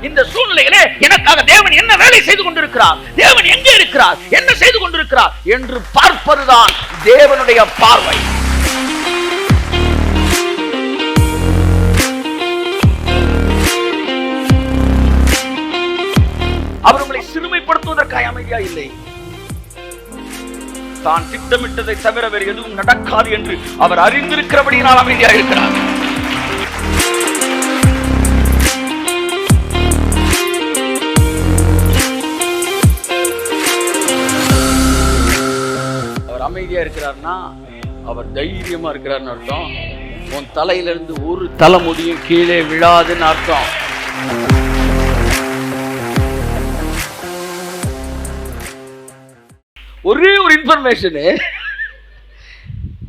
இந்த சூழ்நிலையிலே எனக்காக தேவன் என்ன வேலை செய்து கொண்டிருக்கிறார், தேவன் எங்கே இருக்கிறார், என்ன செய்து கொண்டிருக்கிறார் என்று பார்ப்பதுதான் தேவனுடைய பார்வை. அவர் உங்களை சிறுமைப்படுத்துவதற்காக அமைதியா இல்லை. தான் திட்டமிட்டதை தவிர வேறு எதுவும் நடக்காது என்று அவர் அறிந்திருக்கிறபடியினால் அமைதியாக இருக்கிறார். அவர் அமைதியா இருக்கிறார்னா அவர் தைரியமா இருக்கிறார்னு அர்த்தம். உன் தலையிலிருந்து ஒரு தலைமுடியும் கீழே விழாதுன்னு அர்த்தம். ஒரே ஒரு இன்ஃபர்மேஷனு,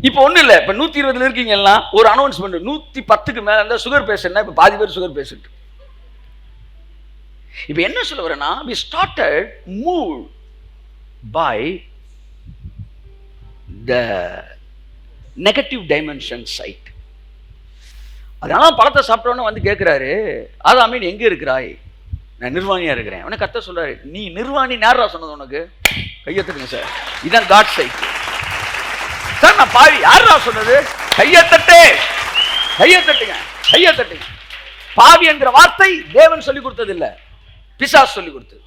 இப்போ ஒன்றும் இல்லை, இப்போ 120 இருக்கீங்க எல்லாம் ஒரு அனௌன்ஸ்மெண்ட், 110க்கு மேலே இருந்தால் சுகர் பேஷண்ட்னா இப்போ பாதி பேர் சுகர் பேஷண்ட். இப்போ என்ன சொல்ல வரேன்னா, we started moved by the negative dimension sight. அதனால பழத்தை சாப்பிட்டோன்னு வந்து கேட்குறாரு, ஆதாமீன் எங்கே இருக்கிறாய்? நான் நிர்வாணியா இருக்கிறேன். உனக்கு கர்த்தர் சொல்றாரு, நீ நிர்வாணி நேரா சொன்னது உனக்கு? கையெத்துங்க சார், இதான் காட் சைட் சார். நான் பாவி, யாரா சொன்னது? கையத்தட்டு, கையத்தட்டுங்க, கையத்தட்டுங்க. பாவி என்கிற வார்த்தை தேவன் சொல்லி கொடுத்தது இல்ல, பிசாசு சொல்லி கொடுத்தது.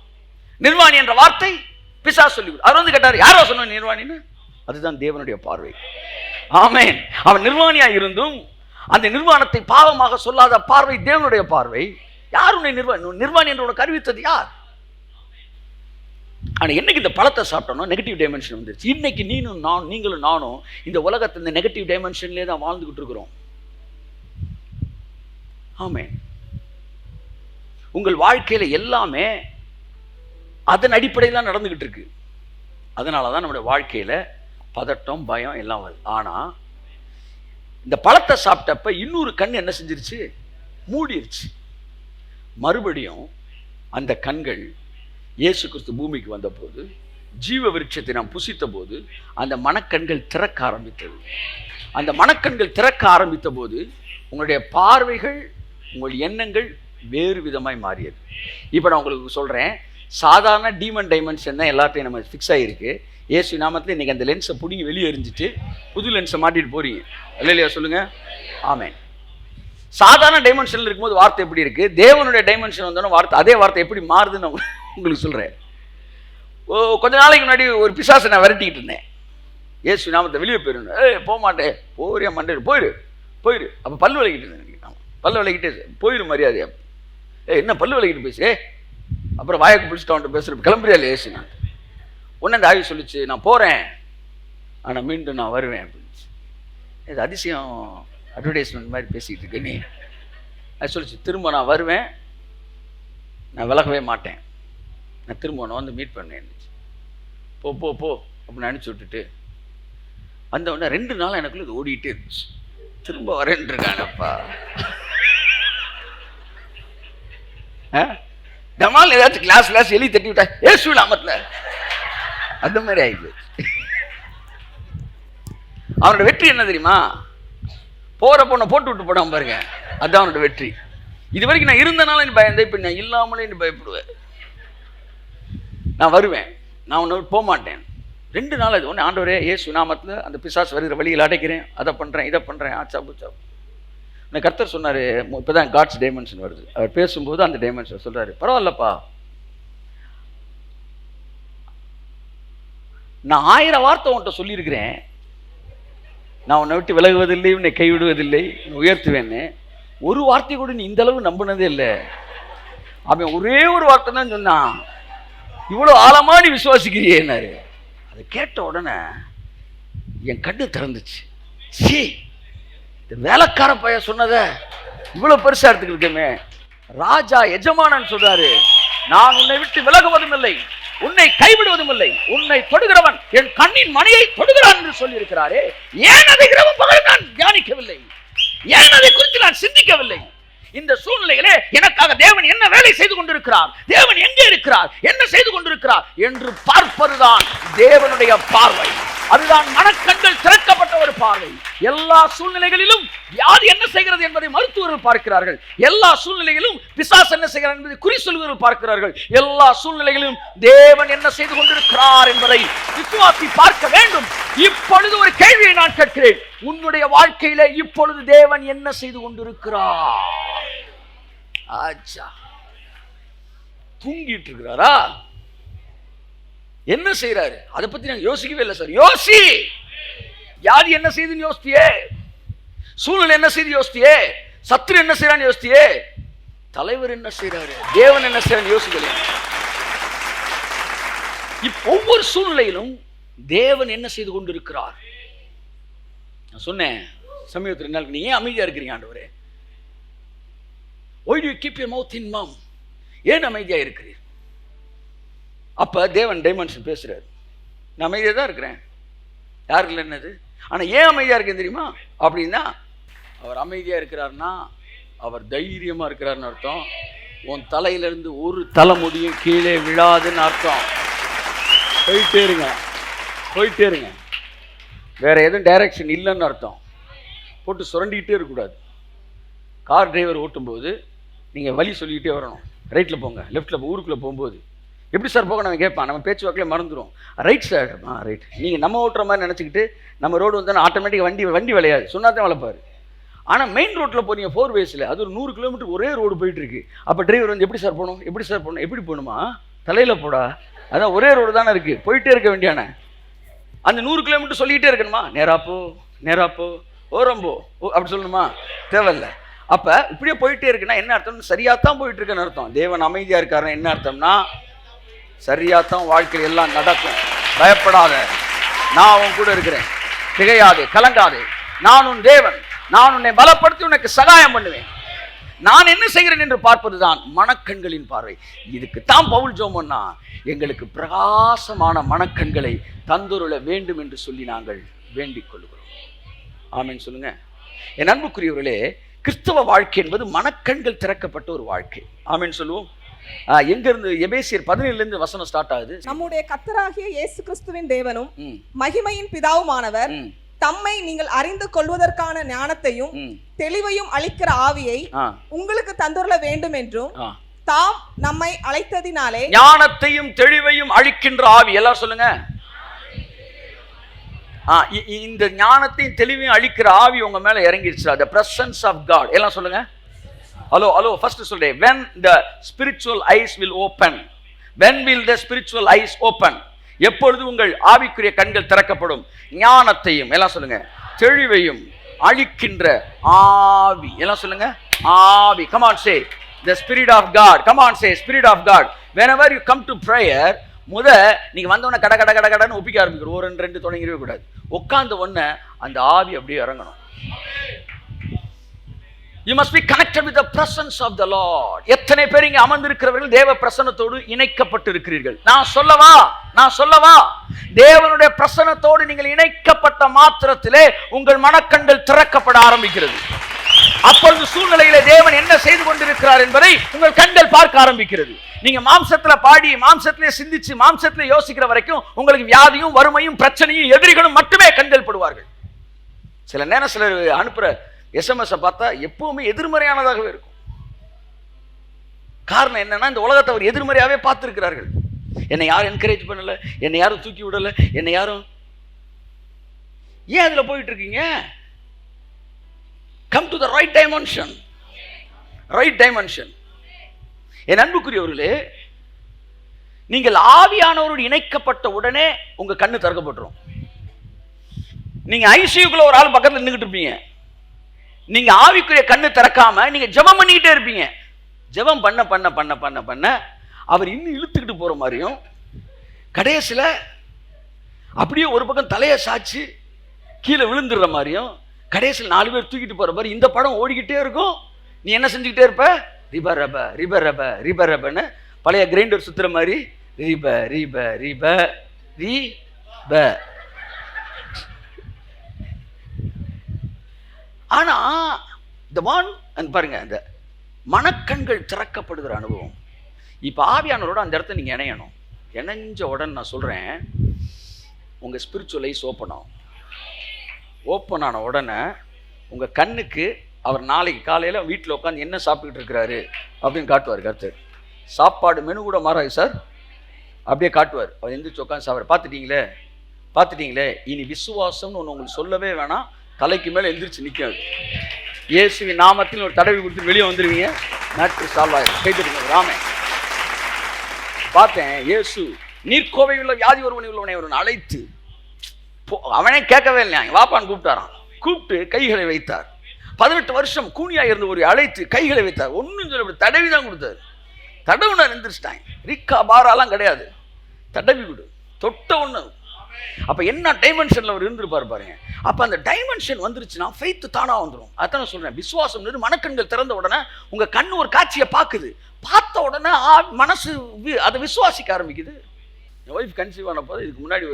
நிர்வாணி என்ற வார்த்தை பிசாசு சொல்லி கொடுத்தது. அவர் வந்து கேட்டார், யாரா சொன்ன நிர்வாணின்னு? அதுதான் தேவனுடைய பார்வை. ஆமென். அவன் நிர்வாணியா இருந்தும் அந்த நிர்வாணத்தை பாவமாக சொல்லாத பார்வை தேவனுடைய பார்வை. யார் உன்னை நிர்வாணி என்று உனக்கு அறிவித்தது யார்? ஆனா என்னைக்கு இந்த பழத்தை சாப்பிட்டோம்னா நெகட்டிவ் டைமென்ஷன் வந்துருச்சு. இன்னைக்கு நீங்களும் நானும் இந்த உலகத்தை இந்த நெகட்டிவ் டைமென்ஷன்லேயே தான் வாழ்ந்துகிட்டு இருக்கிறோம். ஆமென். உங்கள் வாழ்க்கையில எல்லாமே அதன் அடிப்படையில் தான் நடந்துகிட்டு இருக்கு. அதனால தான் நம்முடைய வாழ்க்கையில பதட்டம், பயம் எல்லாம் வருது. ஆனா இந்த பழத்தை சாப்பிட்டப்ப இன்னொரு கண் என்ன செஞ்சிருச்சு? மூடிருச்சு. மறுபடியும் அந்த கண்கள் இயேசு கிறிஸ்து பூமிக்கு வந்த போது, ஜீவ விருட்சத்தை நாம் புசித்த போது அந்த மனக்கண்கள் திறக்க ஆரம்பித்தது. அந்த மனக்கண்கள் திறக்க ஆரம்பித்த போது உங்களுடைய பார்வைகள், உங்கள் எண்ணங்கள் வேறு விதமாய் மாறியது. இப்போ நான் உங்களுக்கு சொல்கிறேன், சாதாரண டீமன் டைமென்ஷன் தான் எல்லாத்தையும் நம்ம ஃபிக்ஸ் ஆகிருக்கு. இயேசு நாமத்தில் இன்றைக்கி அந்த லென்ஸை பிடிங்கி வெளியே எரிஞ்சிட்டு புது லென்ஸை மாட்டிட்டு போகிறீங்க இல்லையா? சொல்லுங்கள். ஆமென். சாதாரண டைமென்ஷனில் இருக்கும்போது வார்த்தை எப்படி இருக்குது, தேவனுடைய டைமென்ஷன் வந்தோன்னா வார்த்தை, அதே வார்த்தை எப்படி மாறுதுன்னு உங்களுக்கு சொல்கிறேன். கொஞ்ச நாளைக்கு முன்னாடி ஒரு பிசாசை நான் விரட்டிக்கிட்டு இருந்தேன். இயேசு நாமத்தை வெளியே போயிருந்தேன். போக மாட்டேன், போறியா மண்டே, போயிரு. அப்போ பல்லு விளக்கிட்டு இருந்தேன். பல்லு விளக்கிட்டு போயிரு மரியாதையா. என்ன பல்லு விளக்கிட்டு பேசு? அப்புறம் வாயக்கு பிடிச்சிட்டு அவன்கிட்ட பேசுகிறேன், கிளம்புறியா இல்லை ஏசு? நான் உடனே அந்த ஆய்வு சொல்லிச்சு, நான் போகிறேன் ஆனால் மீண்டும் நான் வருவேன் அப்படின்ச்சு. இது அதிசயம் அட்வர்டைஸ்மெண்ட் மாதிரி பேசிக்கிட்டு இருக்கு நீ. அது சொல்லிச்சு, திரும்ப நான் வருவேன், நான் விலகவே மாட்டேன், நான் திரும்ப நான் வந்து மீட் பண்ணேன். போ அப்படின்னு அனுப்பிச்சி விட்டுட்டு அந்த உடனே 2 நாள் எனக்குள்ள இது ஓடிக்கிட்டே இருந்துச்சு. திரும்ப வரேன் இருக்கானப்பா. டமால் ஏதாச்சும் கிளாஸ் எழுதி தட்டி விட்டா ஏசு நாமத்தில் அந்த மாதிரி ஆகிடுச்சு. அவனோட வெற்றி என்ன தெரியுமா? போற பொண்ணை போட்டு விட்டு போடாம பாருங்க, அதுதான் அவனோட வெற்றி. இது வரைக்கும் நான் இருந்தனால நீ பயந்தேன், இப்போ நான் இல்லாமலே நீ பயப்படுவேன். நான் வருவேன், நான் உன்னை போக மாட்டேன். 2 நாள் அது ஒன்று. ஆண்டவரே இயேசு நாமத்தில் அந்த பிசாசு வருகிற வழியில் அடைக்கிறேன், அதை பண்ணுறேன், இதை பண்ணுறேன், ஆச்சா பூச்சா. நான் கர்த்தர் சொன்னார், இப்போ தான் காட்ஸ் டைமென்ஷன் வருது. அவர் பேசும்போது அந்த டைமென்ஷன் சொல்கிறாரு, பரவாயில்லப்பா, நான் 1000 வார்த்தை உன்கிட்ட சொல்லியிருக்கிறேன், நான் உன்னை விட்டு விலகுவதில்லை, உன்னை கைவிடுவதில்லை, உயர்த்துவேன்னு. ஒரு வார்த்தை கூட நீ இந்த அளவு நம்பினதே இல்லை. அவன் ஒரே ஒரு வார்த்தை தான் சொன்னான், இவ்வளோ ஆழமா நீ விசுவாசிக்கிறியேன்னாரு. அதை கேட்ட உடனே என் கண்ணு திறந்துச்சு. சீ, இந்த வேலைக்கார பையன் சொன்னதை இவ்வளோ பெருசா எடுத்துக்கிட்டுமே. ராஜா எஜமானன் சொல்றாரு, நான் உன்னை விட்டு விலகுவதும் இல்லை, உன்னை கைவிடுவதும் இல்லை, உன்னை தொடுகிறவன் என் கண்ணின் மணியை தொடுகிறான் என்று சொல்லி இருக்கிறாரே. ஏன் அதை இரவு பகல் நான் தியானிக்கவில்லை? ஏன் அதை குறித்து நான் சிந்திக்கவில்லை? இந்த சூழ்நிலையிலே எனக்காக தேவன் என்ன வேலை செய்து கொண்டிருக்கிறார், தேவன் எங்கே இருக்கிறார், என்ன செய்து கொண்டிருக்கிறார் என்று பார்ப்பதுதான் தேவனுடைய பார்வை. அதுதான் மனக்கண்கள் திறக்கப்பட்ட ஒரு பார்வை. எல்லா சூழ்நிலைகளிலும் வியாதி என்ன செய்கிறது என்பதை மருத்துவர்கள் பார்க்கிறார்கள். எல்லா சூழ்நிலைகளிலும் பிசாசு என்ன செய்கிறார் என்பதை குறி சொல்வர்கள் பார்க்கிறார்கள். எல்லா சூழ்நிலைகளிலும் தேவன் என்ன செய்து கொண்டிருக்கிறார் என்பதை விசுவாசி பார்க்க வேண்டும். இப்பொழுது ஒரு கேள்வியை நான் கேட்கிறேன், உன்னுடைய வாழ்க்கையில இப்பொழுது தேவன் என்ன செய்து கொண்டிருக்கிறார்? ஆச்சா, தூங்கிட்டு இருக்கிறாரா? என்ன செய்யறாரு? அதை பத்தி நான் யோசிக்கவே இல்லை சார். யோசி. வியாதி என்ன செய்யுதுன்னு யோசித்தியே, சூழ்நிலை என்ன செய்து யோசித்தியே, சத்துரு என்ன செய்யறான்னு யோசித்தியே, தலைவர் என்ன செய்யறாரு, தேவன் என்ன செய்யறான்னு யோசிக்கல. ஒவ்வொரு சூழ்நிலையிலும் தேவன் என்ன செய்து கொண்டிருக்கிறார்? நான் சொன்னேன் சமீபத்தில், நீங்க ஏன் அமைதியா இருக்கிறீங்க ஆண்டவரே? Why do you keep your mouth in mum? ஏன் அமைதியா இருக்கிறீர்? அப்ப தேவன் டைமென்ஷன் பேசுறாரு. நான் அமைதியா தான் இருக்கிறேன், யாருக்கு என்னது, ஆனா ஏன் அமைதியா இருக்கேன் தெரியுமா? அப்படின்னா அவர் அமைதியா இருக்கிறார்னா அவர் தைரியமா இருக்கிறார்னு அர்த்தம். உன் தலையிலிருந்து ஒரு தலைமுடியும் கீழே விழாதுன்னு அர்த்தம். போயிட்டே இருங்க, போயிட்டே இருங்க. வேற எதுவும் டைரக்ஷன் இல்லைன்னு அர்த்தம். போட்டு சுரண்டிக்கிட்டே இருக்கக்கூடாது. கார் டிரைவர் ஓட்டும்போது நீங்கள் வழி சொல்லிக்கிட்டே வரணும். ரைட்டில் போங்க, லெஃப்ட்டில் போ. ஊருக்குள்ளே போகும்போது எப்படி சார் போக நம்ம கேட்பான், நம்ம பேச்சு வாக்கில் மறந்துடும். Right sir, right. நீங்கள் நம்ம ஓட்டுற மாதிரி நினச்சிக்கிட்டு நம்ம ரோடு வந்தால் ஆட்டோமேட்டிக்காக வண்டி விளையாது, சொன்னாதான் வளர்ப்பார். ஆனால் மெயின் ரோட்டில் போனீங்க 4 ways-ல, அது ஒரு 100 கிலோமீட்டர் ஒரே ரோடு போயிட்டுருக்கு. அப்போ டிரைவர் வந்து எப்படி சார் போகணும், எப்படி சார் போகணும், எப்படி போகணுமா, தலையில் போடா, அதான் ஒரே ரோடு தானே இருக்குது, போயிட்டே இருக்க வேண்டியான. அந்த 100 கிலோமீட்டர் சொல்லிக்கிட்டே இருக்கணுமா? நேராப்போ நேராப்போ ஓரம்போ அப்படி சொல்லணுமா? தேவையில்லை. அப்போ இப்படியே போயிட்டே இருக்குன்னா என்ன அர்த்தம்? சரியாத்தான் போயிட்டு இருக்குன்னு அர்த்தம். தேவன் அமைதியாக இருக்காருன்னா என்ன அர்த்தம்னா சரியாத்தான் வாழ்க்கையில் எல்லாம் நடக்கும். பயப்படாத, நான் உன் கூட இருக்கிறேன், திகையாதே, கலங்காதே, நான் உன் தேவன், நான் உன்னை பலப்படுத்தி உனக்கு சகாயம் பண்ணுவேன். நான் என்ன செய்கிறேன் என்று பார்ப்பதுதான் மனக்கண்களின் பார்வை. இதுக்கு தான் பவுல் ஜோமன்னா எங்களுக்கு பிரகாசமான மனக்கண்களை தந்துருள வேண்டும் என்று சொல்லி நாங்கள் வேண்டிக் கொள்கிறோம். ஆமென் சொல்லுங்க. என் அன்புக்குரியவர்களே, கிறிஸ்தவ வாழ்க்கை என்பது மனக்கண்கள் திறக்கப்பட்ட ஒரு வாழ்க்கை. ஆமென் சொல்லுவோம். எங்க இருந்து? எபேசியர் 17 வசனம் ஸ்டார்ட் ஆகுது. நம்முடைய கர்த்தராகிய இயேசு கிறிஸ்துவின் தேவனும் மகிமையின் பிதாவுமானவர் தம்மை நீங்கள் அறிந்து கொள்வதற்கான ஞானத்தையும் தெளிவையும் அளிக்கிற ஆவியை உங்களுக்கு தந்துள்ள வேண்டும் என்றும் தாம் நம்மை அழைத்ததினாலே ஞானத்தையும் தெளிவையும் அளிக்கின்ற ஆவி. எல்லாம் சொல்லுங்க. இந்த ஞானத்தையும் தெளிவையும் அளிக்கிற ஆவி உங்க மேல இறங்கிடுச்சு. the presence of God. எல்லாம் சொல்லுங்க. Hello hello. ஃபர்ஸ்ட் சொல்றேன், when the spiritual eyes will open. when will the spiritual eyes open? எப்பொழுது உங்கள் ஆவிக்குரிய கண்கள் திறக்கப்படும்? ஞானத்தையும், எல்லாம் சொல்லுங்க, தெளிவையும் அளிக்கின்ற ஆவி. எல்லாம் சொல்லுங்க, ஆவி. come on say the spirit of God. come on say spirit of God. whenever you come to prayer, நீங்க வந்தவொடனே கட கட கட கடன்னு ஒப்பிக்க ஆரம்பிக்கிறோம். 1 2 தொடங்கிடவே கூடாது. உட்கார்ந்த உடனே அந்த ஆவி அப்படியே இறங்கணும். You must be connected with the presence of the Lord. எத்தனை பேர் இங்க அமர்ந்திருக்கிறவர்கள் தேவ பிரசன்னத்தோடு இணைக்கப்பட்டு இருக்கிறீர்கள்? நான் சொல்லவா தேவனுடைய பிரசன்னத்தோடு நீங்கள் இணைக்கப்பட்ட மாத்திரத்திலே உங்கள் மனக்கண்கள் திறக்கப்பட ஆரம்பிக்கிறது. அப்பொழுது சூழ்நிலையிலே தேவன் என்ன செய்து கொண்டிருக்கிறார் என்பதை உங்கள் கண்கள் பார்க்க ஆரம்பிக்கிறது. நீங்க மாம்சத்துல பாடி, மாம்சத்திலே சிந்திச்சு, மாம்சத்திலே யோசிக்கிற வரைக்கும் உங்களுக்கு வியாதியும் வறுமையும் பிரச்சனையும் எதிரிகளும் மட்டுமே கண்கள் படுவார்கள். சில நேரம் சிலர் அனுப்புற SMS பார்த்தா எப்பவுமே எதிர்மறையானதாகவே இருக்கும். காரணம் என்னன்னா, இந்த உலகத்தை அவர் எதிர்மறையாவே பார்த்திருக்கிறார்கள். என்னை யாரும் என்கரேஜ் பண்ணல, என்னை யாரும் தூக்கி விடல, என்னை யாரும். ஏன் அதுல போயிட்டு இருக்கீங்க? Come to the right dimension. Right dimension. என் அன்புக்குரியவர்களே, நீங்கள் ஆவியானவரோடு இணைக்கப்பட்ட உடனே உங்க கண்ணு திறக்கப்பட்டுரும். நீங்க ஐசியூக்குள்ள ஒரு ஆள் பக்கத்தில் நின்றுட்டு இருப்பீங்க. நீங்க ஆவிக்குரிய கண்ணு திறக்காம நீங்க ஜெபம் பண்ணிக்கிட்டே இருப்பீங்க. ஜெபம் பண்ண பண்ண பண்ண பண்ண பண்ண அவர் இன்னும் இழுத்துக்கிட்டு போற மாதிரியும், கடைசியில அப்படியே ஒரு பக்கம் தலையை சாச்சு கீழே விழுந்துடுற மாதிரியும், கடைசியில் 4 பேர் தூக்கிட்டு போற மாதிரி இந்த படம் ஓடிக்கிட்டே இருக்கும். நீ என்ன செஞ்சுக்கிட்டே இருப்ப? ரிப ரப ரிப ரப ரிப ரபன்னு பழைய கிரைண்டர் சுத்துற மாதிரி ரிப ரிப ரிப ரிப. ஆனா இந்த பாருங்க, இந்த மனக்கண்கள் திறக்கப்படுகிற அனுபவம். இப்ப ஆவியானவரோட அந்த இடத்த நீங்க இணையணும். இணைஞ்ச உடனே நான் சொல்றேன், உங்கள் ஸ்பிரிச்சுவல் ஐஸ் ஓப்பன் ஆன உடனே உங்கள் கண்ணுக்கு அவர் நாளைக்கு காலையில் வீட்டில் உட்காந்து என்ன சாப்பிட்டுக்கிட்டு இருக்கிறாரு அப்படின்னு காட்டுவார் கர்த்தர். சாப்பாடு மெனு கூட மாறாது சார், அப்படியே காட்டுவார். அவர் எந்திரிச்சு உட்காந்து சாப்பிட்ற பார்த்துட்டீங்களே இனி விசுவாசம்னு ஒன்று உங்களுக்கு சொல்லவே வேணாம், தலைக்கு மேலே எந்திரிச்சு நிற்காது. இயேசுவின் நாமத்தில் ஒரு தடவி கொடுத்து வெளியே வந்துடுவீங்க, மேட்ரு சால்வ் ஆயிடும். கைதுங்க ராமே. பார்த்தேன் இயேசு நீர்க்கோவை உள்ள வியாதி ஒருவனை உள்ளவனை அழைத்து, அவனே கேட்கவே இல்லை, வாப்பான்னு கூப்பிட்டாரான். கூப்பிட்டு கைகளை வைத்தார். 18 வருஷம் கூனியாக இருந்த ஒரு அழைத்து கைகளை வைத்தார். ஒன்றும் சொல்ல தடவி தான் கொடுத்தாரு. தடவுனா எந்திரிச்சிட்டாங்க. ரிக்கா பாராலாம் கிடையாது, தடவி கொடு, தொட்ட ஒன்று. அப்போ என்ன டைமென்ஷனில் அவர் இருந்திருப்பார் பாருங்க. அப்போ அந்த டைமென்ஷன் வந்துருச்சுன்னா ஃபெய்த் தானாக வந்துடும். அதான் சொல்கிறேன், விசுவாசம் மனக்கண்கள் திறந்த உடனே உங்கள் கண் ஒரு காட்சியை பார்க்குது. பார்த்த உடனே மனசு அதை விசுவாசிக்க ஆரம்பிக்குது. என் ஒய்ஃப் கன்சீவ் ஆனப்போ, இதுக்கு முன்னாடி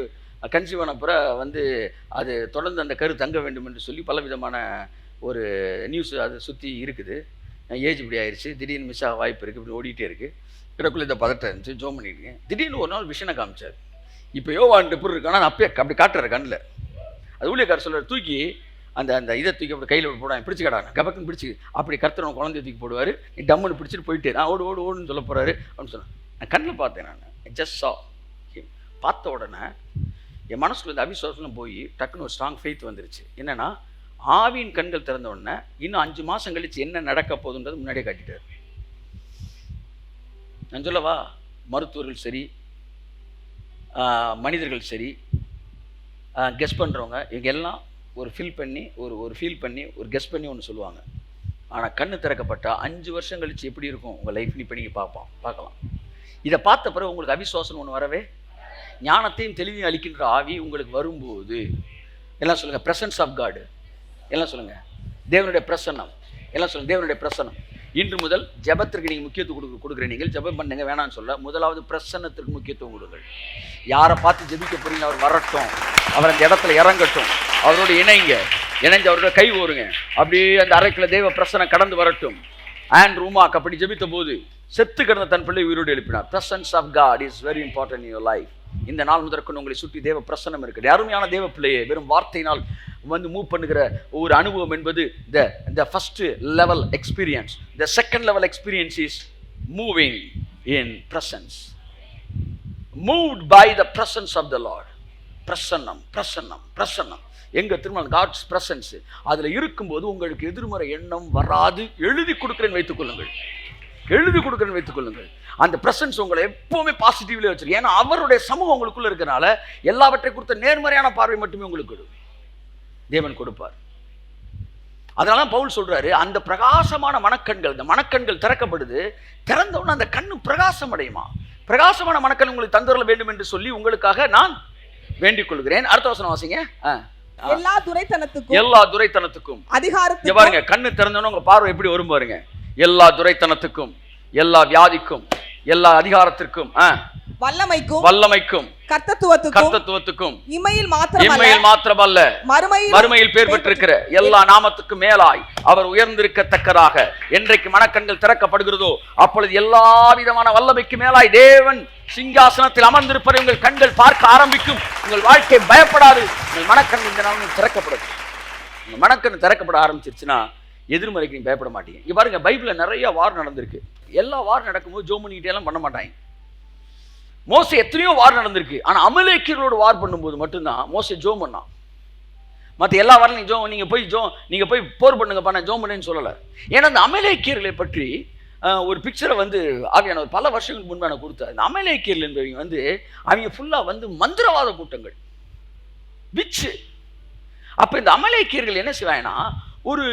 கன்சீவ் ஆனப்புற அது தொடர்ந்து அந்த கரு தங்க வேண்டும் என்று சொல்லி பல விதமான ஒரு நியூஸ் அதை சுற்றி இருக்குது. ஏஜ் இப்படி ஆயிடுச்சு, திடீர்னு மிஸ் ஆக வாய்ப்பு இருக்குது, இப்படி ஓடிட்டே இருக்குது. கிடக்குள்ள இந்த பதட்டம் இருந்துச்சு, ஜோம் பண்ணியிருக்கேன். திடீர்னு ஒரு நாள் விஷனை காமிச்சார். இப்போ யோவான் எப்படி இருக்கானா அப்பயே அப்படி காட்டுறாரு கண்ணில். அது ஊழியக்காரர் சொல்கிற தூக்கி அந்த இதை தூக்கி அப்படி கையில் போடான், பிடிச்சி கடான கபக்குன்னு பிடிச்சி அப்படி கர்த்தர் குழந்தைய தூக்கி போடுவார். நீ டம்முன்னு பிடிச்சிட்டு போயிட்டு நான் ஓடுன்னு சொல்ல போகிறாரு அப்படின்னு சொன்னேன். நான் கண்ணில் பார்த்தேன். நான் ஜஸ்ட் சா பார்த்த உடனே என் மனசுக்குள்ள இந்த அவிசுவாசம் போய் டக்குன்னு ஒரு ஸ்ட்ராங் ஃபெய்த் வந்துருச்சு. என்னென்னா, ஆவியின் கண்கள் திறந்த உடனே இன்னும் 5 மாதம் கழிச்சு என்ன நடக்க போகுதுன்றது முன்னாடியே காட்டிட்டார். நான் சொல்லவா, மருத்துவர்கள் சரி, மனிதர்கள் சரி, கெஸ் பண்ணுறவங்க இவங்க எல்லாம் ஒரு ஃபீல் பண்ணி ஒரு கெஸ் பண்ணி ஒன்று சொல்லுவாங்க. ஆனால் கண்ணு திறக்கப்பட்டால் 5 வருஷம் கழிச்சு எப்படி இருக்கும் உங்கள் லைஃப் இப்போ நீங்கள் பார்க்கலாம். இதை பார்த்த பிறகு உங்களுக்கு அவிசுவாசம் ஒன்று வரவே, ஞானத்தையும் தெளிவையும் அளிக்கின்ற ஆவி உங்களுக்கு வரும்போது எல்லாம் சொல்லுங்கள் பிரசன்ஸ் ஆஃப் காடு, எல்லாம் சொல்லுங்கள் தேவனுடைய பிரசன்னம், எல்லாம் சொல்லுங்கள் தேவனுடைய பிரசன்னம். இன்று முதல் ஜெபத்திற்கு நீங்கள் முக்கியத்துவம் கொடுக்குற நீங்கள் ஜெபம் பண்ணுங்க வேணான்னு சொல்ல, முதலாவது பிரசன்னத்திற்கு முக்கியத்துவம் கொடுங்கள். யாரை பார்த்து ஜெபிக்க போறீங்க அவர் வரட்டும், அவர் அந்த இடத்துல இறங்கட்டும், அவரோட இணைஞ்சு அவரோட கை ஓருங்க. அப்படியே அந்த அறைக்குள்ள தேவ பிரசன்னம் கடந்து வரட்டும். அண்ட் ரூமாக் அப்படி ஜெபித்த போது செத்து கிடந்த தன் பிள்ளை உயிரோடு எழுப்பினார். Presence of God is very important in your life. இந்த நாள் முதற்கொண்டு உங்களை சுற்றி தேவ பிரசன்னம் இருக்குது. அருமையான தேவ பிள்ளையே, வெறும் வார்த்தையினால் மூவ் பண்ணுகிற ஒரு அனுபவம் என்பது the first level experience. The second level experience is moving in presence, moved by the presence of the Lord. பிரசன்னம் எங்க திரும்ப God's presence அதுல இருக்கும்போது உங்களுக்கு எதிர்மறை எண்ணம் வராது. எழுதி கொடுக்கிறேன் வைத்துக் கொள்ளுங்கள். அந்த பிரசன்ஸ் உங்களை எப்பவுமே பாசிட்டிவ்ல வச்சிருக்கு. ஏன்னா அவருடைய சமூகம் உங்களுக்குள்ள இருக்கிறனால எல்லாவற்றை குறித்த நேர்மறையான பார்வை மட்டுமே உங்களுக்கு தேவன் கொடுப்பார். அதனால பவுல் சொல்றாரு, அந்த பிரகாசமான மனக்கண்கள், இந்த மனக்கண்கள் திறக்கப்படுது. திறந்தவுடனே அந்த கண்ணு பிரகாசம் அடையுமா. பிரகாசமான மனக்கண் உங்களுக்கு தந்துரல வேண்டும் என்று சொல்லி உங்களுக்காக நான் வேண்டிக் கொள்கிறேன். அடுத்த வசனம் வாசிங்க. எல்லா துரைத்தனத்துக்கும் அதிகாரத்துக்கும் பாருங்க, கண்ணு திறந்தோன்னு உங்க பார்வை எப்படி வரும் பாருங்க. எல்லா துரைத்தனத்துக்கும், எல்லா வியாதிக்கும், எல்லா அதிகாரத்திற்கும், வல்லமைக்கும், கர்த்தத்துவத்துக்கும் இம்மையில் மாத்திரமல்ல மறுமையில் பேர் பெற்றிருக்கிற எல்லா நாமத்துக்கும் மேலாய் அவர் உயர்ந்திருக்கத்தக்கதாக என்றைக்கு மனக்கண்கள் திறக்கப்படுகிறதோ அப்பொழுது எல்லா விதமான வல்லமைக்கு மேலாய் தேவன் சிங்காசனத்தில் அமர்ந்திருப்பதை உங்கள் கண்கள் பார்க்க ஆரம்பிக்கும். உங்கள் வாழ்க்கை பயப்படாது. உங்கள் மனக்கண் இந்த நாள் திறக்கப்படும். உங்கள் மனக்கண் திறக்கப்பட ஆரம்பிச்சிருச்சுன்னா எதிர்மறைக்கு நீங்க பயப்பட மாட்டீங்க. இங்க பாருங்க, பைபிள்ல நிறைய வார் நடந்திருக்கு. எல்லா வார் நடக்கும்போது ஜோம் பண்ணிக்கிட்டே எல்லாம் பண்ண மாட்டாங்க. மோசே எத்தனையோ வார் நடந்திருக்கு. ஆனா அமலேக்கியர்களோட வார் பண்ணும்போது மட்டும்தான் மோசே ஜோம் பண்ணான். மற்ற எல்லா வாரிலையும் நீங்க போய் போர் பண்ணுங்க பண்ண ஜோம் பண்ணுன்னு சொல்லலை. ஏன்னா அந்த அமலேக்கியர்களை பற்றி ஒரு பிக்சரை ஆவியான பல வருஷங்களுக்கு முன்பு எனக்கு கொடுத்தார். இந்த அமலேக்கியர்கள் என்பவங்க அவங்க ஃபுல்லா மந்திரவாத கூட்டங்கள் விச்சு. அப்ப இந்த அமலேக்கியர்கள் என்ன செய்வாங்கன்னா, ஒரு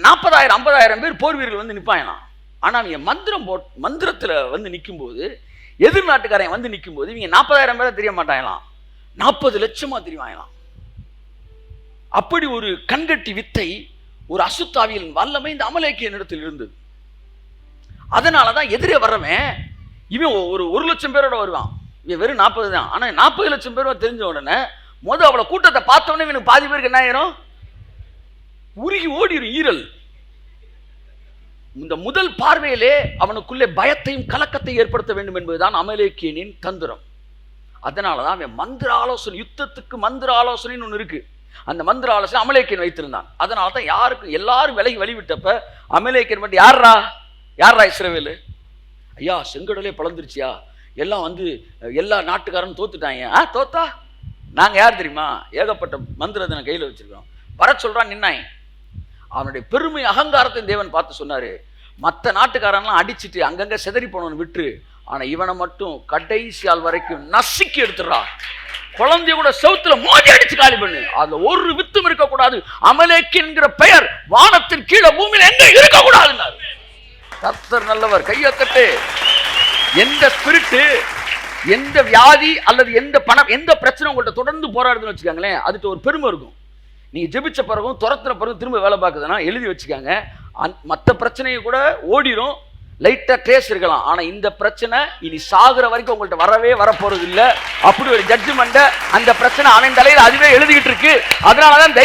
40,000-50,000 பேர் போர் வீரர்கள் நிற்பாங்களாம். ஆனா அவங்க மந்திரத்துல நிற்கும் போது, எதிர்நாட்டுக்காரன் நிற்கும் போது இவங்க 40,000 பேரை தெரிய மாட்டாங்களாம், 40 லட்சமா தெரிவாங்களாம். அப்படி ஒரு கண்கட்டி வித்தை, ஒரு அசுத்தாவியலின் வல்லமை இந்த அமலேக்கிய இடத்தில் இருந்தது. அதனாலதான் எதிரே வர்றவன் இவன் ஒரு 1,00,000 பேரோட வருவான். இவன் வெறும் 40 தான். ஆனா 40 லட்சம் பேர் தெரிஞ்ச உடனே அவ்வளவு கூட்டத்தை பார்த்தவொடனே இவனுக்கு பாதி பேருக்கு என்ன ஆயிரும், உருகி ஓடிடும் ஈரல். இந்த முதல் பார்வையிலே அவனுக்குள்ளே பயத்தையும் கலக்கத்தையும் ஏற்படுத்த வேண்டும் என்பதுதான் அமலேக்கியனின் தந்திரம். அதனால தான் அவன் மந்திர ஆலோசனை, யுத்தத்துக்கு மந்திர ஆலோசனைன்னு ஒன்று இருக்கு. அந்த மந்திர ஆலோசனை அமலேக்கியன் வைத்திருந்தான். அதனால தான் யாருக்கும் எல்லாரும் விலகி வழிவிட்டப்ப அமலேக்கியன் மட்டும் யாரா இஸ்ரவேலு, ஐயா செங்கடலே பிளந்துருச்சியா, எல்லாம் வந்து எல்லா நாட்டுக்காரனும் தோத்துட்டாங்க. தோத்தா நாங்கள் யார் தெரியுமா, ஏகப்பட்ட மந்திரத்தை கையில் வச்சிருக்கோம், வர சொல்றான் நின்னாய். அவனுடைய பெருமை அகங்காரத்தை தேவன் பார்த்து சொன்னாரு, மற்ற நாட்டுக்காரன்லாம் அடிச்சுட்டு அங்கங்க சிதறி போனவன் விட்டுரு, ஆனா இவனை மட்டும் கடைசி ஆள் வரைக்கும் நசுக்கி எடுத்துடுறா, குழந்தைய கூட செவுத்துல மோதி அடிச்சு காலி பண்ணு, அதுல ஒரு வித்தும் இருக்கக்கூடாது, அமலேக்கின்கிற பெயர் வானத்தின் கீழே பூமியில எங்க இருக்கக்கூடாதுன்னாரு. கர்த்தர் நல்லவர், கையத்தட்டு. எந்த ஸ்பிரிட்டு, எந்த வியாதி அல்லது எந்த பணம், எந்த பிரச்சனை உங்கள்கிட்ட தொடர்ந்து போராடுதுன்னு வச்சுக்காங்களேன், அதுக்கு ஒரு பெருமை இருக்கும். நீங்க ஜெபிச்ச பிறகும் துரத்துன பிறகு திரும்ப வேலை பார்க்குதுன்னா எழுதி வச்சுக்காங்க, மற்ற பிரச்சனையை கூட ஓடிடும், லைட்டா ட்ரேஸ் இருக்கலாம், ஆனா இந்த பிரச்சனை இனி சாகுற வரைக்கும் உங்கள்கிட்ட வரப்போறது இல்ல. அப்படி ஒரு ஜட்ஜ்மெண்ட் அந்த பிரச்சனை அவன் தலையில அதுவே எழுதிக்கிட்டு இருக்கு. அதனாலதான்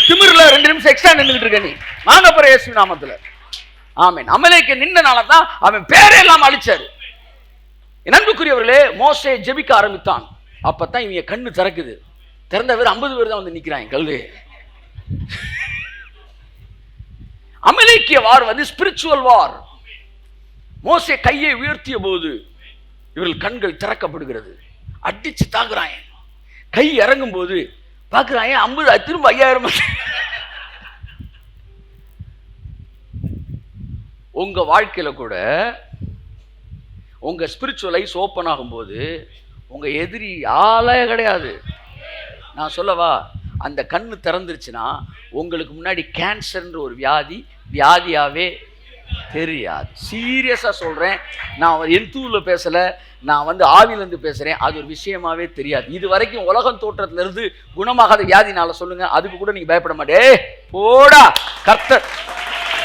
திமிர்ல 2 நிமிஷம் எக்ஸ்ட்ரா நின்றுட்டு இருக்க நீ, வாங்க போற இயேசு நாமத்துல. ஆமென். அமலேக்கியன் நின்றனாலதான் அவன் பேரே எல்லாம் அழிச்சாரு. நண்புக்குரியவர்களே, மோசே ஜெபிக்க ஆரம்பித்தான். அப்பதான் இவங்க கண்ணு திறக்குது. திறந்த பேர் 50 பேர் தான் வந்து நிக்கிறாங்க கல்லு. அமலேக்கிய வார் வந்து ஸ்பிரிச்சுவல் வார். மோசே கையை உயர்த்திய போது இவர்கள் கண்கள் திறக்கப்படுகிறது, அடிச்சு தாக்குறாங்க. கை இறங்கும் போது பாக்குறாங்க 50 திரும்ப 5000. உங்க வாழ்க்கையில கூட உங்க ஸ்பிரிச்சுவல் ஐஸ் ஓப்பன் ஆகும்போது உங்க எதிரி ஆளே கிடையாது. நான் சொல்லவா, அந்த கண்ணு திறந்துருச்சுன்னா உங்களுக்கு முன்னாடி கேன்சர்ன்ற ஒரு வியாதியாவே தெரியாது. சீரியஸா சொல்றேன், நான் எந்தூர்ல பேசல, நான் வந்து ஆவிலிருந்து பேசுறேன், அது ஒரு விஷயமாவே தெரியாது. இது வரைக்கும் உலகம் தோற்றத்துல இருந்து குணமாகாத வியாதினால சொல்லுங்க, அதுக்கு கூட நீங்க பயப்பட மாட்டே. போடா, கர்த்தர்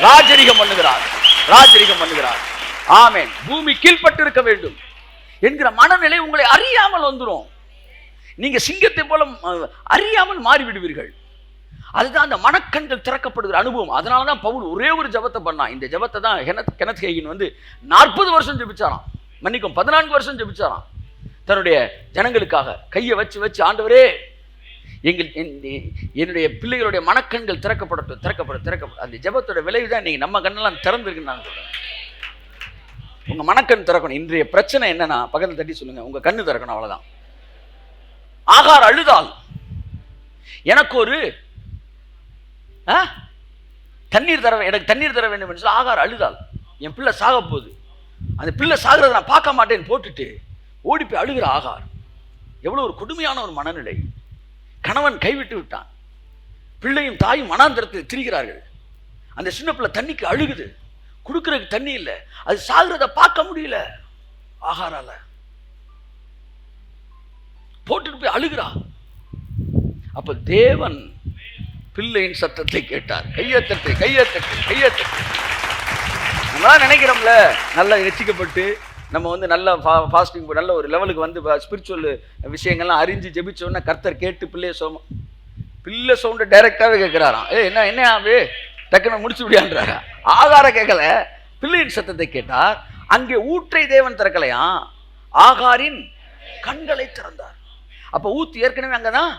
ராஜரிகம் பண்ணுகிறார். ஆமென். பூமி கீழ்பட்டு இருக்க வேண்டும் என்கிற மனநிலை உங்களை அறியாமல் வந்துடும். நீங்க சிங்கத்தை போல அறியாமல் மாறிவிடுவீர்கள். அதுதான் அந்த மனக்கண்கள் திறக்கப்படுகிற அனுபவம். அதனாலதான் பவுல் ஒரே ஒரு ஜெபத்தை பண்ணான். இந்த ஜெபத்தை தான் கெனத் ஹேகின் வந்து 40 வருஷம் ஜெபிச்சாராம், மன்னிக்கும் 14 வருஷம் ஜெபிச்சாராம். தன்னுடைய ஜனங்களுக்காக கையை வச்சு ஆண்டவரே, என்னுடைய பிள்ளைகளுடைய மனக்கண்கள் திறக்கப்படும். அந்த ஜெபத்தோட விளைவு தான் நீங்க நம்ம கண்ணெல்லாம் திறந்திருக்குன்னு நான் சொல்றேன். உங்க மனக்கண் திறக்கணும். இன்றைய பிரச்சனை என்னன்னா, பக்கத்தில் தட்டி சொல்லுங்க, உங்க கண்ணு திறக்கணும், அவ்வளவுதான். ஆகார் அழுதால், எனக்கு ஒரு எனக்கு தண்ணீர் தர வேண்டும் என்று சொல்லி ஆகார் அழுதால், என் பிள்ளை சாக போகுது, அந்த பிள்ளை சாகிறத நான் பார்க்க மாட்டேன்னு போட்டுட்டு ஓடி போய் அழுகிற ஆகார். எவ்வளவு ஒரு கொடுமையான ஒரு மனநிலை. கணவன் கைவிட்டு விட்டான், பிள்ளையும் தாயும் மனாந்தரத்தில் திரிகிறார்கள். அந்த சின்ன பிள்ளை தண்ணிக்கு அழுகுது, குடுக்கிறதுக்கு தண்ணி இல்லை, அது சாகிறத பார்க்க முடியல. ஆகாரால போட்டுட்டு போய் அழுகிறா. அப்ப தேவன் பிள்ளையின் சத்தத்தை கேட்டார். கையத்தட்டு. நம்ம நினைக்கிறோம்ல, நல்லா ரசிக்கப்பட்டு நம்ம வந்து நல்ல ஃபாஸ்டிங் நல்ல ஒரு லெவலுக்கு வந்து ஸ்பிரிச்சுவல் விஷயங்கள்லாம் அறிஞ்சு ஜெபிச்சோன்னா கர்த்தர் கேட்டு பிள்ளை சவுண்டை டைரக்டாவே கேட்கிறாராம். என்ன ஆகு, டக்குன்னு முடிச்சு விடியான்றாரா. ஆகார கேட்கல, பிள்ளையின் சத்தத்தை கேட்டார். அங்கே ஊற்றை தேவன் திறக்கலையா, ஆகாரின் கண்களை திறந்தார். அப்ப ஊத்து ஏற்கனவே அங்கதான்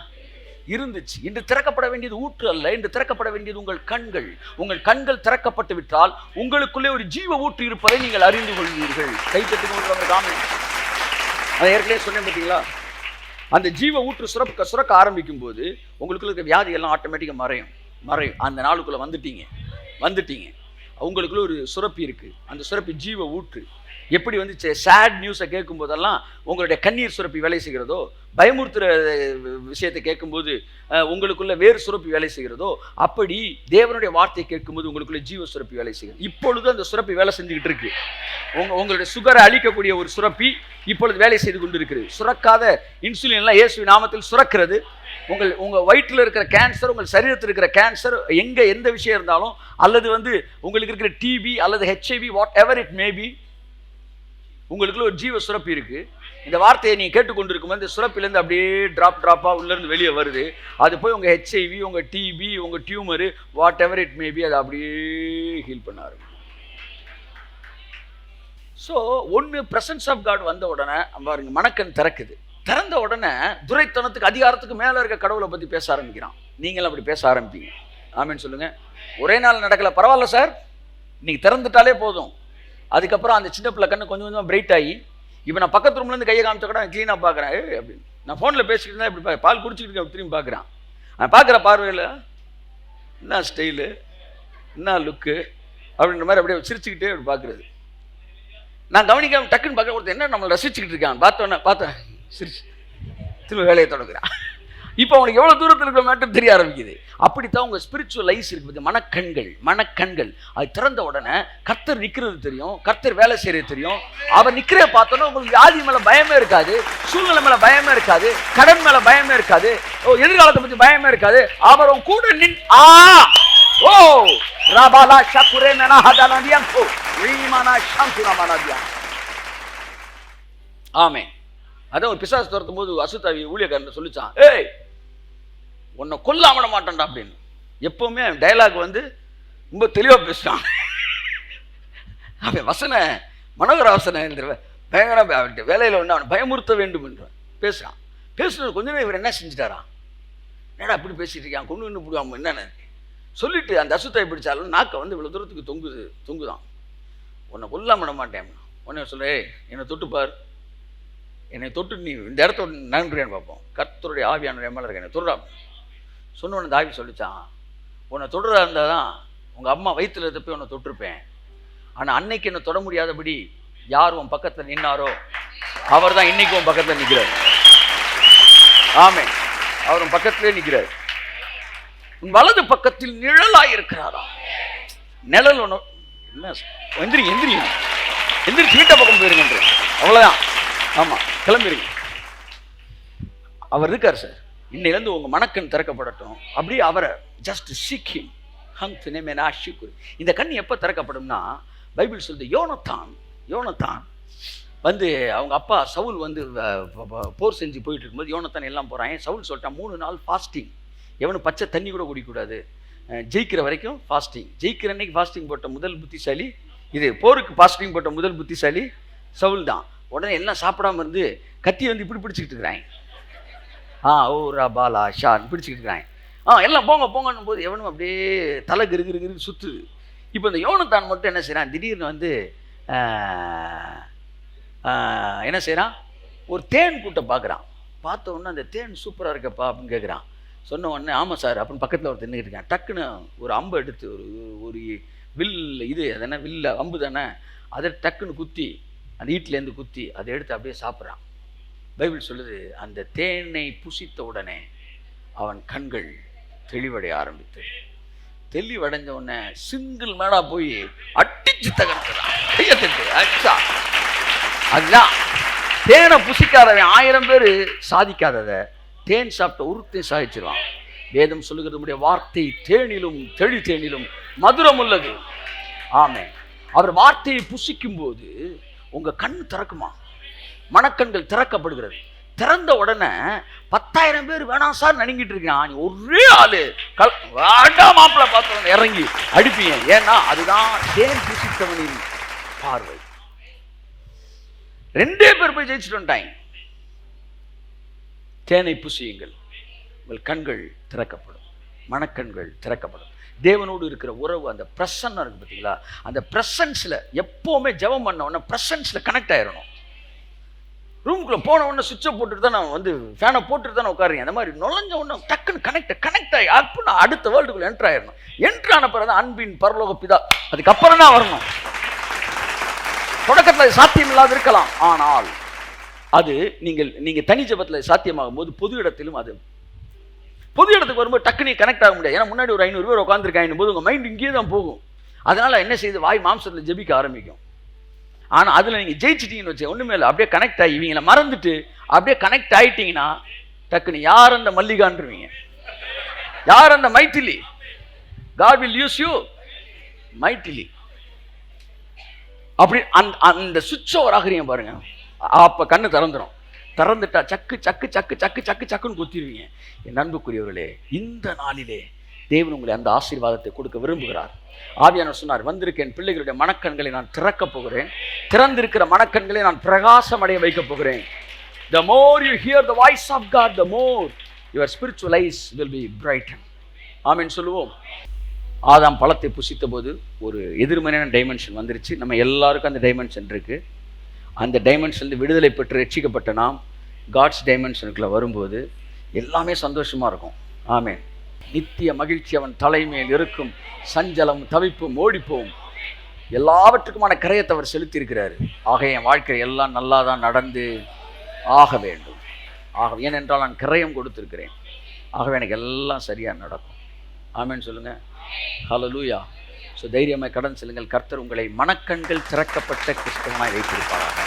இருந்துச்சு. இன்று திறக்கப்பட வேண்டியது ஊற்று அல்ல, இன்று திறக்கப்பட வேண்டியது உங்கள் கண்கள். உங்கள் கண்கள் திறக்கப்பட்டு விட்டால் உங்களுக்குள்ளே ஒரு ஜீவ ஊற்று இருப்பதை நீங்கள் அறிந்து கொள்வீர்கள். கைத்தட்டுக்கு அதை ஏற்கனவே சொன்னேன் பார்த்தீங்களா, அந்த ஜீவ ஊற்று சுரக்க ஆரம்பிக்கும் போது உங்களுக்குள்ள இருக்க வியாதி எல்லாம் ஆட்டோமேட்டிக்காக மறையும். அந்த நாளுக்குள்ள வந்துட்டீங்க. உங்களுக்குள்ள ஒரு சுரப்பி இருக்கு, அந்த சுரப்பி ஜீவ ஊற்று. எப்படி வந்து சேட் நியூஸை கேட்கும் போதெல்லாம் உங்களுடைய கண்ணீர் சுரப்பி வேலை செய்கிறதோ, பயமுறுத்துற விஷயத்தை கேட்கும்போது உங்களுக்குள்ள வேறு சுரப்பி வேலை செய்கிறதோ, அப்படி தேவனுடைய வார்த்தையை கேட்கும்போது உங்களுக்குள்ள ஜீவ சுரப்பி வேலை செய்கிறது. இப்பொழுது அந்த சுரப்பி வேலை செஞ்சுக்கிட்டு இருக்கு. உங்களுடைய சுகரை அழிக்கக்கூடிய ஒரு சுரப்பி இப்பொழுது வேலை செய்து கொண்டு இருக்கிறது. சுரக்காத இன்சுலின் எல்லாம் இயேசுவின் நாமத்தில் சுரக்கிறது. உங்க வயிற்றில் இருக்கிற கேன்சர், உங்கள் சரீரத்தில் இருக்கிற கேன்சர், எந்த விஷயம் இருந்தாலும், அல்லது வந்து உங்களுக்கு இருக்கிற டிபி அல்லது HIV, what ever it maybe, உங்களுக்குள்ள ஒரு ஜீவ சுரப்பி இருக்கு. இந்த வார்த்தையை நீங்க கேட்டுக்கொண்டிருக்கும் இந்த சுரப்பிலேருந்து அப்படியே டிராப்பா உள்ள இருந்து வெளியே வருது. அது போய் உங்க HIV, உங்க டிபி, உங்க tumour, what ever it maybe, அதை அப்படியே ஹீல் பண்ண ஆரம்பிக்கும். ஸோ ஒன்று பிரசன்ஸ் ஆஃப் காட் வந்த உடனே பாருங்க மனக்கண் திறக்குது. திறந்த உடனே துரைத்தனத்துக்கு அதிகாரத்துக்கு மேல இருக்க கடவுளை பத்தி பேச ஆரம்பிக்கிறான். நீங்களும் அப்படி பேச ஆரம்பிப்பீங்க. ஆமேன்னு சொல்லுங்க. ஒரே நாள் நடக்கல, பரவாயில்ல சார், நீங்க திறந்துட்டாலே போதும். அதுக்கப்புறம் அந்த சின்ன பிள்ளை கண்ணு கொஞ்சம் கொஞ்சமாக பிரைட் ஆகி, இப்போ நான் பக்கத்து ரூம்ல இருந்து கையை காமிச்ச கூட கிளீனாக பார்க்குறேன். அப்படின்னு நான் ஃபோனில் பேசிக்கிட்டு இருந்தா இப்படி பால் குடிச்சிக்கிட்டு இருக்கேன், திரும்பி பார்க்குறான். அவன் பார்க்குற பார்வையில் என்ன ஸ்டைலு, என்ன லுக்கு அப்படின்ற மாதிரி அப்படியே சிரிச்சுக்கிட்டே அப்படி பார்க்குறது. நான் கவனிக்காம டக்குன்னு பார்க்க ஒருத்தர் என்ன நம்மளை ரசிச்சுக்கிட்டு இருக்கான். பார்த்தேன் சிரிச்சு திரும்ப வேலையை தொடங்குறான். இப்போ அவனுக்கு எவ்வளோ தூரத்தில் இருக்கிற மேட்டர் தெரிய ஆரம்பிக்குது. அப்படித்தான் உங்கள் ஸ்பிரிச்சுவல் ஐஸ் இருக்குது, மனக்கண்கள் அது திறந்த உடனே கர்த்தர் நிற்கிறது தெரியும், கர்த்தர் வேலை செய்யறது தெரியும். அவர் நிற்கிறத பார்த்தோன்னா உங்களுக்கு வியாதி மேலே பயமே இருக்காது, சூழ்நிலை மேலே பயமே இருக்காது, கடன் மேலே பயமே இருக்காது, எதிர்காலத்தை பற்றி பயமே இருக்காது. அவர் கூட ஆமே. அதான் ஒரு பிசாசு துரத்தும் போது அசுத்தாவி ஊழியக்காரன் சொல்லிச்சான், ஏய் உன்னை கொல்லாம விட மாட்டான்டா அப்படின்னு. எப்பவுமே டயலாக் ரொம்ப தெளிவா பேசுறான். அவன் வசன மனோகர வசன பயங்கர வேலையில அவனை பயமுறுத்த வேண்டும் என்று பேசுறான். பேசுறது கொஞ்ச நேரம் இவர் என்ன செஞ்சுட்டாரா, என்னடா அப்படி பேசிட்டு இருக்கான், கொண்டு போடுவாங்க என்னன்னு சொல்லிட்டு அந்த அசுத்தாவி பிடிச்சாலும் நாக்க இவ்வளவு தூரத்துக்கு தொங்குதான். உன்னை கொல்லாம விட மாட்டேன். உடனே சொல்ல, என்னை தொட்டுப்பார், என்னை தொட்டு நீ இந்த இடத்த நன்றியான்னு பார்ப்போம், கர்த்தருடைய ஆவியான மேலே இருக்க என்னை தொடுறா சொன்ன உடனே தாவி சொல்லிச்சான், உன்னை தொடுறா இருந்தால் தான் உங்கள் அம்மா வயிற்றுல இருந்த போய் உன்னை தொட்டிருப்பேன். ஆனால் அன்னைக்கு என்னை தொட முடியாதபடி யார் உன் பக்கத்தில் நின்னாரோ அவர் தான் இன்னைக்கு உன் பக்கத்தில் நிற்கிறார். ஆமே, அவர் உன் பக்கத்திலே நிற்கிறார். உன் வலது பக்கத்தில் நிழலாக இருக்கிறாரா. நிழல் ஒன்று என்ன, எந்திரிச்சு வீட்டை பக்கம் போயிருங்க, அவ்வளோதான். ஆமாம், கிளம்பிடுங்க. அவர் இருக்கார் சார், இன்னையிலேருந்து உங்கள் மனக்கண் திறக்கப்படட்டும். அப்படியே அவரை ஜஸ்ட் சீக்கிங் ஹங்க் நேமேனா ஷிக்குரு. இந்த கண் எப்போ திறக்கப்படும்னா, பைபிள் சொல்லுது, யோனத்தான் அவங்க அப்பா சவுல் போர் செஞ்சு போயிட்டு இருக்கும்போது யோனத்தான் எல்லாம் போகிறான். சவுல் சொல்லிட்டான், 3 நாள் ஃபாஸ்டிங், எவனும் பச்சை தண்ணி கூட குடிக்கக்கூடாது, ஜெயிக்கிற வரைக்கும் ஃபாஸ்டிங். ஜெயிக்கிற அன்னைக்கு ஃபாஸ்டிங் போட்ட முதல் புத்திசாலி இது, போருக்கு ஃபாஸ்டிங் போட்ட முதல் புத்திசாலி சவுல் தான். உடனே எல்லாம் சாப்பிடாம இருந்து கத்தி இப்படி பிடிச்சிக்கிட்டு இருக்கிறாங்க. ஓ ரபாலா ஷான் பிடிச்சிக்கிட்டு இருக்கிறாங்க. எல்லாம் போங்கன்னு போது எவனும் அப்படியே தலை கிரு சுற்றுது. இப்போ இந்த யோனத்தான் மட்டும் என்ன செய்கிறான், திடீர்னு என்ன செய்கிறான், ஒரு தேன் கூட்டை பார்க்குறான். பார்த்த உடனே அந்த தேன் சூப்பராக இருக்கப்பா அப்படின்னு கேட்குறான். சொன்ன உடனே ஆமாம் சார் அப்படின்னு பக்கத்தில் ஒரு தின்னுக்கிட்டு இருக்கான். டக்குன்னு ஒரு அம்பை எடுத்து ஒரு வில், அது என்ன வில்ல அம்பு தானே, அதை டக்குன்னு குத்தி அந்த வீட்டிலேருந்து குத்தி அதை எடுத்து அப்படியே சாப்பிட்றான். பைபிள் சொல்லுது, அந்த தேனை புசித்த உடனே அவன் கண்கள் தெளிவடைய ஆரம்பித்தது. தெளிவடைஞ்ச உடனே சிங்கிள் மேடா போய் அடிச்சு தகர்த்துறான், கையை தட்டு அச்சா. அதுதான் தேனை புசிக்காதவன் 1000 பேர் சாதிக்காததை தேன் சாப்பிட்ட ஒருத்தையும் சாதிச்சிருவான். வேதம் சொல்லுகிறது, வார்த்தை தேனிலும் தேனிலும் மதுரம் உள்ளது. ஆமே, அவர் வார்த்தையை புசிக்கும் போது உங்க கண் திறக்குமா, மனக்கண்கள் திறக்கப்படுகிறது. திறந்த உடனே 10,000 பேர் வேணாம் சார் நடுங்கிட்டு இருக்கான், நீ ஒரே ஆளு மாப்பிள்ள பார்த்து இறங்கி அடிப்பீங்க. ஏன்னா அதுதான் தேன் புசித்தவனின் பார்வை. 2 பேர் போய் ஜெயிச்சுட்டு வந்துட்டாங்க. தேனை புசியுங்கள், உங்கள் கண்கள் திறக்கப்படும், மனக்கண்கள் திறக்கப்படும். தேவனோடு இருக்கிற உறவு, அந்த பிரசன்னம் இருக்கு பார்த்தீங்களா, அந்த பிரசன்ஸில் எப்போவுமே ஜெபம் பண்ண உடனே பிரசன்ஸில் கனெக்ட் ஆயிடணும். ரூமுக்குள்ளே போன உடனே சுவிட்சை போட்டுட்டு தான் நான் ஃபேனை போட்டுட்டு தான் உட்காருங்க. அந்த மாதிரி நுழைஞ்ச உடனே டக்குன்னு கனெக்ட் ஆகி அப்போ அடுத்த வேர்ல்டுக்குள்ளே என்ட்ரு ஆயிடணும். என்ட்ரு ஆன பிறகு தான் அன்பின் பரலோக பிதா, அதுக்கப்புறம் தான் வரணும். தொடக்கத்தில் சாத்தியம் இல்லாது இருக்கலாம், ஆனால் அது நீங்கள் தனி ஜெபத்தில் சாத்தியமாகும் போது பொது இடத்திலும், அது பொது இடத்துக்கு வரும்போது டக்குனு கனெக்ட் ஆக முடியாது. ஏன்னா முன்னாடி ஒரு 500 பேர் உட்காந்துருக்காங்க போது உங்கள் மைண்ட் இங்கேயே தான் போகும். அதனால என்ன செய்யுது, வாய் மாம்சத்தில் ஜெபிக்க ஆரம்பிக்கும். ஆனால் அதில் நீங்கள் ஜெயிச்சிட்டீங்கன்னு வச்சு ஒன்றுமே இல்லை, அப்படியே கனெக்ட் ஆகி இவங்களை மறந்துட்டு அப்படியே கனெக்ட் ஆகிட்டீங்கன்னா டக்குன்னு யார் அந்த மல்லிகான்றுவீங்க, யார் அந்த Maithili, God will use you Maithili. அப்படி அந்த சுவிட்ச் ஓவர் ஆகுறீங்க பாருங்க, அப்போ கண்ணு திறந்துடும். திறந்துட்டா சக்கு சக்கு சக்கு சக்கு சக்கு சக்குன்னு குத்திடுவீங்க. என் அன்புக்குரியவர்களே, இந்த நாளிலே தேவன் உங்களை அந்த ஆசீர்வாதத்தை கொடுக்க விரும்புகிறார். ஆவியானவர் சொன்னார், வந்திருக்க என் பிள்ளைகளுடைய மனக்கண்களை நான் திறக்கப் போகிறேன், திறந்திருக்கிற மனக்கண்களை நான் பிரகாசம் அடைய வைக்கப் போகிறேன். The more you hear the voice of God, the more your spiritual eyes will be brightened. ஆமென் சொல்லுவோம். ஆதாம் பழத்தை புசித்த போது ஒரு எதிர்மறையான டைமென்ஷன் வந்துருச்சு. நம்ம எல்லாருக்கும் அந்த டைமென்ஷன் இருக்கு. அந்த டைமென்ஷன்லேருந்து விடுதலை பெற்று ரட்சிக்கப்பட்ட நாம் காட்ஸ் டைமென்ஷனுக்குள்ள வரும்போது எல்லாமே சந்தோஷமா இருக்கும். ஆமென். நித்திய மகிழ்ச்சி அவன் தலைமையில் இருக்கும், சஞ்சலம் தவிப்பும் ஓடிப்போம், எல்லாவற்றுக்குமான கரையத்தை அவர் செலுத்தியிருக்கிறாரு. ஆக என் வாழ்க்கை எல்லாம் நல்லா தான் நடந்து ஆக வேண்டும். ஏனென்றால் நான் கிரயம் கொடுத்திருக்கிறேன். ஆகவே எனக்கு எல்லாம் சரியாக நடக்கும். ஆமென் சொல்லுங்க. ஹல்லேலூயா. ஸோ தைரியமாய் கடன் செல்லுங்கள். கர்த்தர் உங்களை மனக்கண்கள் திறக்கப்பட்ட கிறிஸ்தவனாய் வைத்திருப்பாராக.